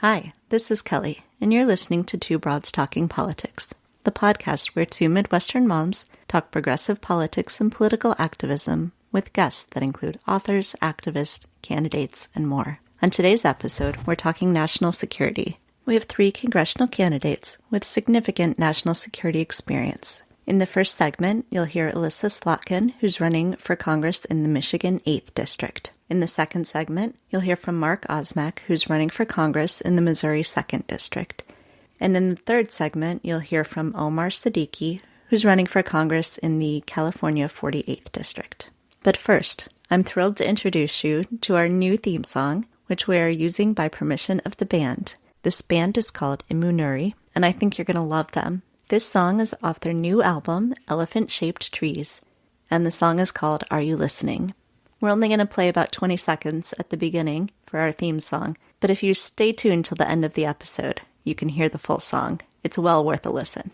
Hi, this is Kelly, and you're listening to Two Broads Talking Politics, the podcast where two Midwestern moms talk progressive politics and political activism with guests that include authors, activists, candidates, and more. On today's episode, we're talking national security. We have three congressional candidates with significant national security experience. In the first segment, you'll hear Elissa Slotkin, who's running for Congress in the Michigan 8th District. In the second segment, you'll hear from Mark Osmack, who's running for Congress in the Missouri 2nd District. And in the third segment, you'll hear from Omar Siddiqui, who's running for Congress in the California 48th District. But first, I'm thrilled to introduce you to our new theme song, which we are using by permission of the band. This band is called Imunuri, and I think you're going to love them. This song is off their new album, Elephant-Shaped Trees, and the song is called Are You Listening? We're only going to play about 20 seconds at the beginning for our theme song, but if you stay tuned till the end of the episode, you can hear the full song. It's well worth a listen.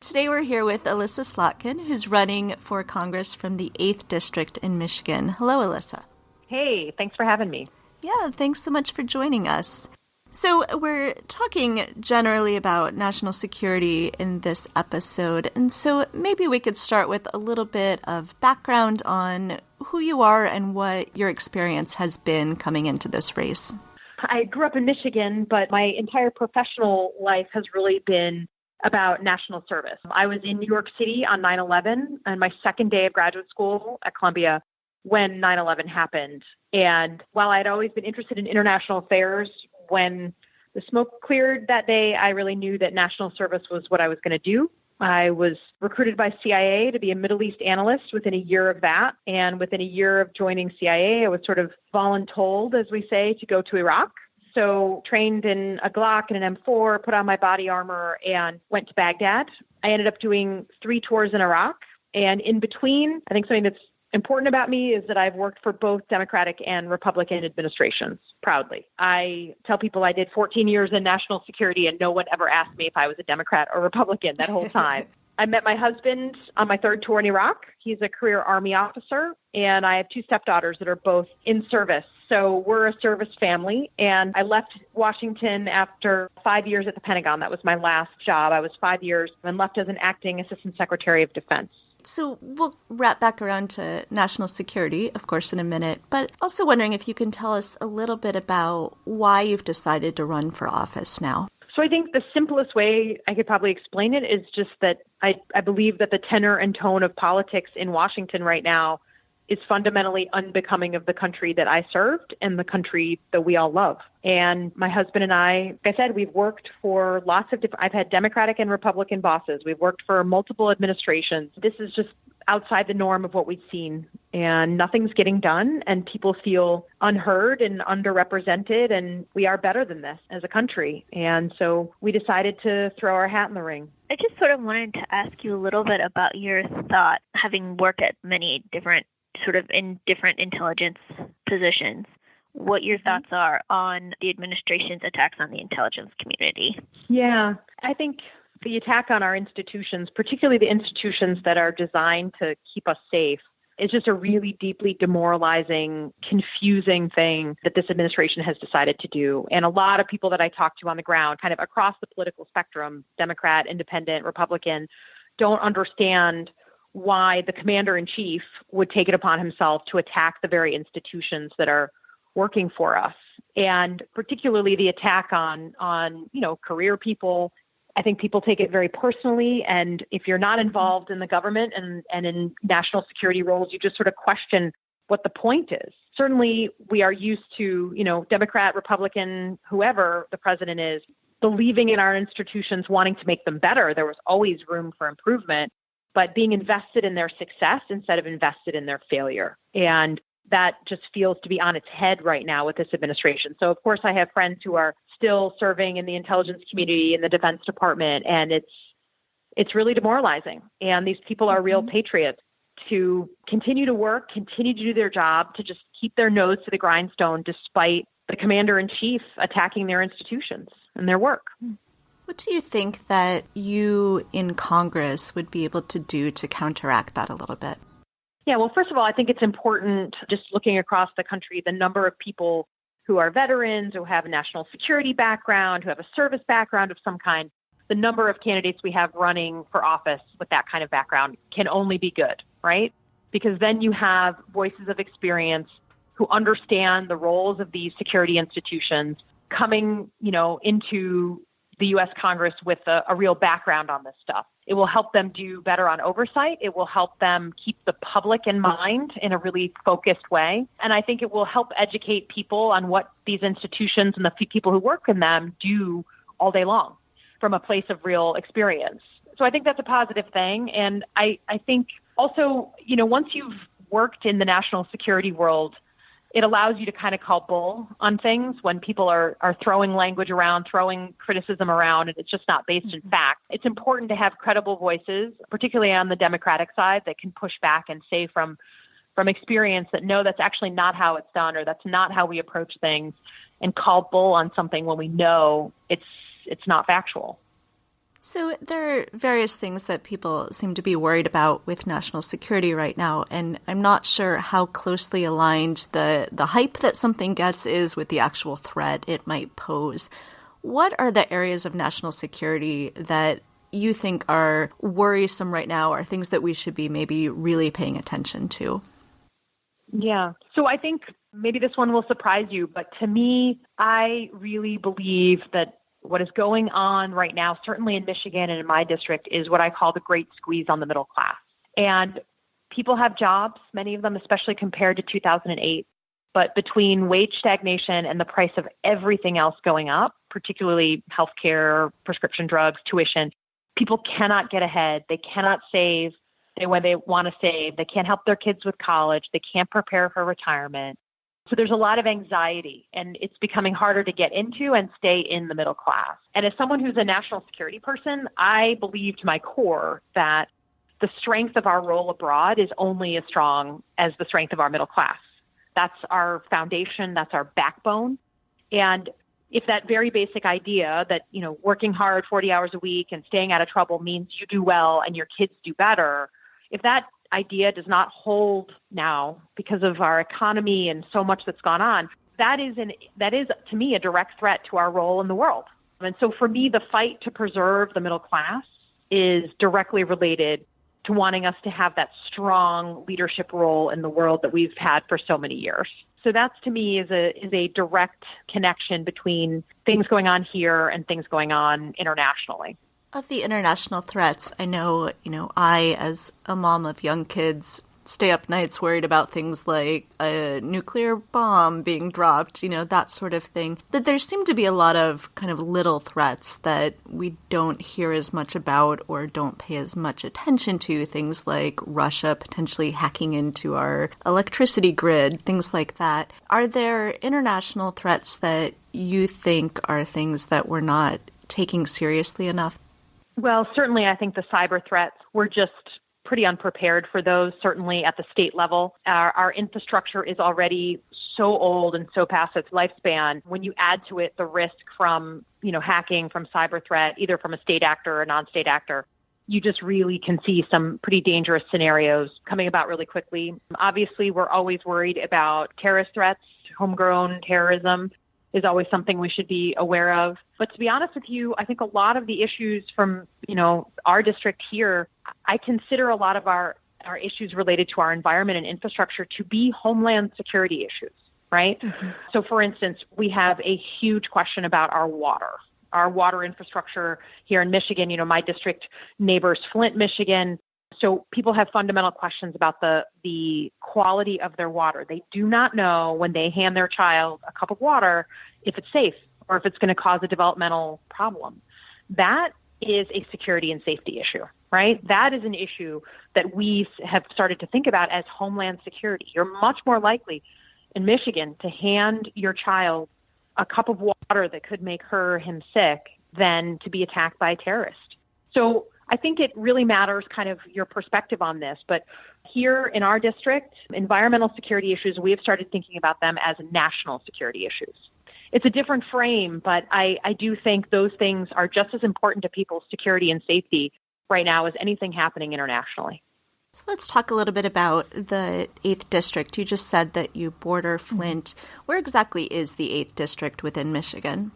Today we're here with Elissa Slotkin, who's running for Congress from the 8th District in Michigan. Hello, Alyssa. Hey, thanks for having me. Yeah, thanks so much for joining us. So we're talking generally about national security in this episode, and so maybe we could start with a little bit of background on who you are and what your experience has been coming into this race. I grew up in Michigan, but my entire professional life has really been about national service. I was in New York City on 9/11 and my second day of graduate school at Columbia when 9/11 happened. And while I'd always been interested in international affairs, when the smoke cleared that day, I really knew that national service was what I was going to do. I was recruited by CIA to be a Middle East Analyst within a year of that. And within a year of joining CIA, I was sort of voluntold, as we say, to go to Iraq. So trained in a Glock and an M4, put on my body armor and went to Baghdad. I ended up doing 3 tours in Iraq. And in between, I think something that's important about me is that I've worked for both Democratic and Republican administrations, proudly. I tell people I did 14 years in national security and no one ever asked me if I was a Democrat or Republican that whole time. I met my husband on my 3rd tour in Iraq. He's a career Army officer, and I have 2 stepdaughters that are both in service. So we're a service family, and I left Washington after 5 years at the Pentagon. That was my last job. I was 5 years and left as an acting Assistant Secretary of Defense. So we'll wrap back around to national security, of course, in a minute, but also wondering if you can tell us a little bit about why you've decided to run for office now. So I think the simplest way I could probably explain it is just that I believe that the tenor and tone of politics in Washington right now is fundamentally unbecoming of the country that I served and the country that we all love. And my husband and I, like I said, we've worked for lots of different, I've had Democratic and Republican bosses. We've worked for multiple administrations. This is just outside the norm of what we've seen, and nothing's getting done, and people feel unheard and underrepresented, and we are better than this as a country. And so we decided to throw our hat in the ring. I just sort of wanted to ask you a little bit about your thought, having worked at many different in different intelligence positions, what your thoughts are on the administration's attacks on the intelligence community. Yeah, I think the attack on our institutions, particularly the institutions that are designed to keep us safe, is just a really deeply demoralizing, confusing thing that this administration has decided to do. And a lot of people that I talk to on the ground, kind of across the political spectrum, Democrat, Independent, Republican, don't understand why the commander-in-chief would take it upon himself to attack the very institutions that are working for us. And particularly the attack on career people. I think people take it very personally. And if you're not involved in the government and in national security roles, you just sort of question what the point is. Certainly, we are used to, Democrat, Republican, whoever the president is, believing in our institutions, wanting to make them better. There was always room for improvement, but being invested in their success instead of invested in their failure. And that just feels to be on its head right now with this administration. So, of course, I have friends who are still serving in the intelligence community, in the Defense Department, and it's really demoralizing. And these people are real patriots. to continue to work, continue to do their job, to just keep their nose to the grindstone despite the commander-in-chief attacking their institutions and their work. What do you think that you in Congress would be able to do to counteract that a little bit? Yeah, well, first of all, I think it's important, just looking across the country, the number of people who are veterans, who have a national security background, who have a service background of some kind, the number of candidates we have running for office with that kind of background can only be good, right? Because then you have voices of experience who understand the roles of these security institutions coming, into the U.S. Congress with a real background on this stuff. It will help them do better on oversight. It will help them keep the public in mind in a really focused way. And I think it will help educate people on what these institutions and the people who work in them do all day long from a place of real experience. So I think that's a positive thing. And I think also, once you've worked in the national security world, it allows you to kind of call bull on things when people are throwing language around, throwing criticism around, and it's just not based in fact. It's important to have credible voices, particularly on the Democratic side, that can push back and say from experience that, no, that's actually not how it's done, or that's not how we approach things, and call bull on something when we know it's not factual. So there are various things that people seem to be worried about with national security right now, and I'm not sure how closely aligned the hype that something gets is with the actual threat it might pose. What are the areas of national security that you think are worrisome right now, or things that we should be maybe really paying attention to? Yeah. So I think maybe this one will surprise you, but to me, I really believe that what is going on right now, certainly in Michigan and in my district, is what I call the great squeeze on the middle class. And people have jobs, many of them, especially compared to 2008. But between wage stagnation and the price of everything else going up, particularly healthcare, prescription drugs, tuition, people cannot get ahead. They cannot save when they want to save. They can't help their kids with college. They can't prepare for retirement. So there's a lot of anxiety, and it's becoming harder to get into and stay in the middle class. And as someone who's a national security person, I believe to my core that the strength of our role abroad is only as strong as the strength of our middle class. That's our foundation. That's our backbone. And if that very basic idea that, working hard 40 hours a week and staying out of trouble means you do well and your kids do better, if that idea does not hold now because of our economy and so much that's gone on, that is to me a direct threat to our role in the world. And so for me, the fight to preserve the middle class is directly related to wanting us to have that strong leadership role in the world that we've had for so many years. So that's, to me, is a direct connection between things going on here and things going on internationally. Of the international threats, I know, I, as a mom of young kids, stay up nights worried about things like a nuclear bomb being dropped, that sort of thing. That there seem to be a lot of kind of little threats that we don't hear as much about or don't pay as much attention to, things like Russia potentially hacking into our electricity grid, things like that. Are there international threats that you think are things that we're not taking seriously enough? Well, certainly I think the cyber threats, we're just pretty unprepared for those, certainly at the state level. Our infrastructure is already so old and so past its lifespan. When you add to it the risk from, hacking, from cyber threat, either from a state actor or a non-state actor, you just really can see some pretty dangerous scenarios coming about really quickly. Obviously, we're always worried about terrorist threats. Homegrown terrorism is always something we should be aware of. But to be honest with you, I think a lot of the issues from, our district here, I consider a lot of our issues related to our environment and infrastructure to be homeland security issues, right? Mm-hmm. So for instance, we have a huge question about our water infrastructure here in Michigan. My district neighbors Flint, Michigan. So people have fundamental questions about the quality of their water. They do not know when they hand their child a cup of water if it's safe or if it's going to cause a developmental problem. That is a security and safety issue, right? That is an issue that we have started to think about as homeland security. You're much more likely in Michigan to hand your child a cup of water that could make her or him sick than to be attacked by a terrorist. So I think it really matters kind of your perspective on this. But here in our district, environmental security issues, we have started thinking about them as national security issues. It's a different frame, but I do think those things are just as important to people's security and safety right now as anything happening internationally. So let's talk a little bit about the 8th District. You just said that you border Flint. Where exactly is the 8th District within Michigan?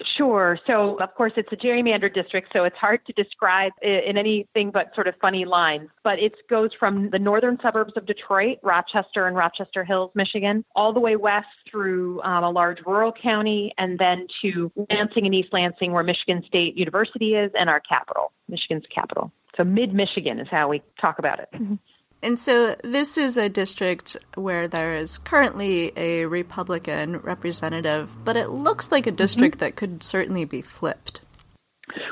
Sure. So, of course, it's a gerrymandered district, so it's hard to describe in anything but sort of funny lines. But it goes from the northern suburbs of Detroit, Rochester and Rochester Hills, Michigan, all the way west through a large rural county, and then to Lansing and East Lansing, where Michigan State University is, and our capital, Michigan's capital. So mid-Michigan is how we talk about it. Mm-hmm. And so this is a district where there is currently a Republican representative, but it looks like a district that could certainly be flipped.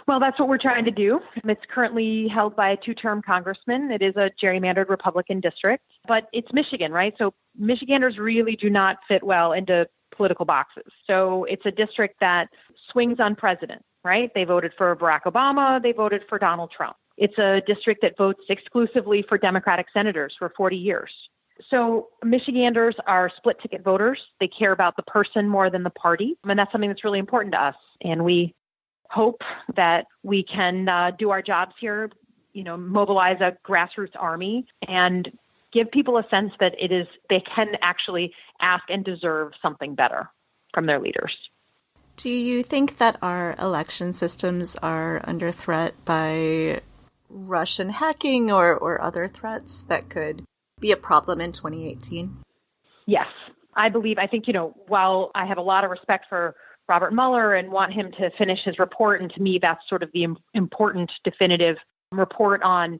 Well, that's what we're trying to do. It's currently held by a 2-term congressman. It is a gerrymandered Republican district, but it's Michigan, right? So Michiganders really do not fit well into political boxes. So it's a district that swings on president, right? They voted for Barack Obama. They voted for Donald Trump. It's a district that votes exclusively for Democratic senators for 40 years. So Michiganders are split ticket voters. They care about the person more than the party. And that's something that's really important to us. And we hope that we can do our jobs here, mobilize a grassroots army and give people a sense that they can actually ask and deserve something better from their leaders. Do you think that our election systems are under threat by Russian hacking or other threats that could be a problem in 2018? Yes, I think, while I have a lot of respect for Robert Mueller and want him to finish his report, and to me, that's sort of the important definitive report on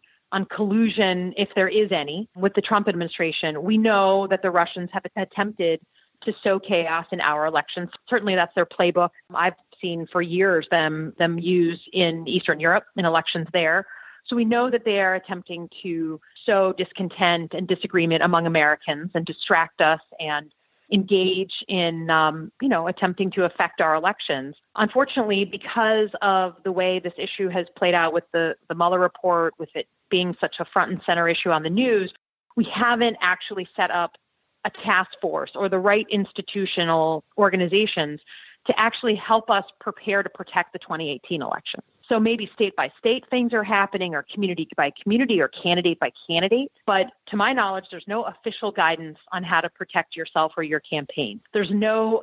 collusion, if there is any, with the Trump administration. We know that the Russians have attempted to sow chaos in our elections. Certainly that's their playbook. I've seen for years them use in Eastern Europe in elections there. So we know that they are attempting to sow discontent and disagreement among Americans and distract us and engage in, attempting to affect our elections. Unfortunately, because of the way this issue has played out with the Mueller report, with it being such a front and center issue on the news, we haven't actually set up a task force or the right institutional organizations to actually help us prepare to protect the 2018 election. So maybe state by state things are happening, or community by community, or candidate by candidate. But to my knowledge, there's no official guidance on how to protect yourself or your campaign. There's no,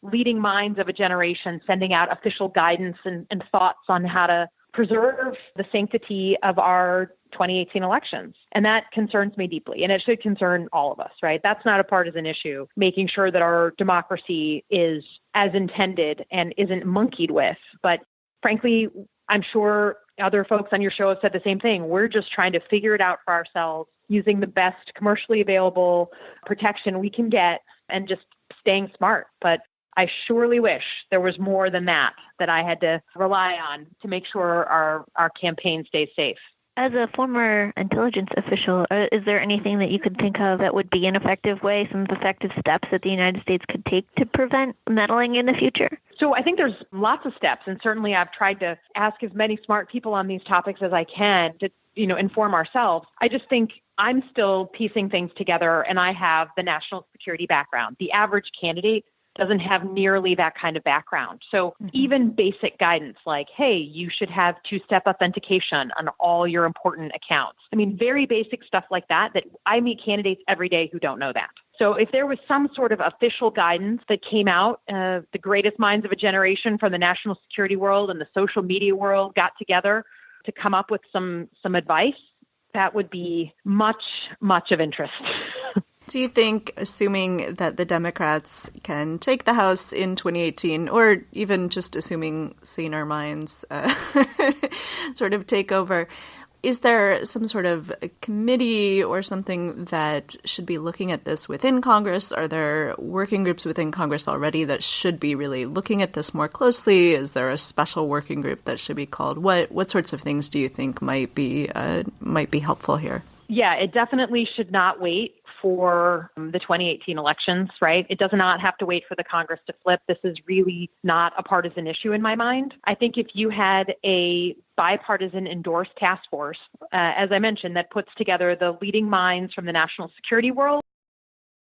leading minds of a generation sending out official guidance and thoughts on how to preserve the sanctity of our 2018 elections. And that concerns me deeply. And it should concern all of us, right? That's not a partisan issue, making sure that our democracy is as intended and isn't monkeyed with. But frankly, I'm sure other folks on your show have said the same thing. We're just trying to figure it out for ourselves using the best commercially available protection we can get and just staying smart. But I surely wish there was more than that I had to rely on to make sure our campaign stays safe. As a former intelligence official, is there anything that you could think of that would be an effective way, some effective steps that the United States could take to prevent meddling in the future? So I think there's lots of steps, and certainly I've tried to ask as many smart people on these topics as I can to, inform ourselves. I just think I'm still piecing things together, and I have the national security background. The average candidate doesn't have nearly that kind of background. So even basic guidance like, hey, you should have two-step authentication on all your important accounts. I mean, very basic stuff like that I meet candidates every day who don't know that. So if there was some sort of official guidance that came out, the greatest minds of a generation from the national security world and the social media world got together to come up with some advice, that would be much, much of interest. Do you think, assuming that the Democrats can take the House in 2018, or even just assuming saner minds sort of take over, is there some sort of a committee or something that should be looking at this within Congress? Are there working groups within Congress already that should be really looking at this more closely? Is there a special working group that should be called? What sorts of things do you think might be helpful here? Yeah, it definitely should not wait for the 2018 elections, right? It does not have to wait for the Congress to flip. This is really not a partisan issue in my mind. I think if you had a bipartisan endorsed task force, as I mentioned, that puts together the leading minds from the national security world,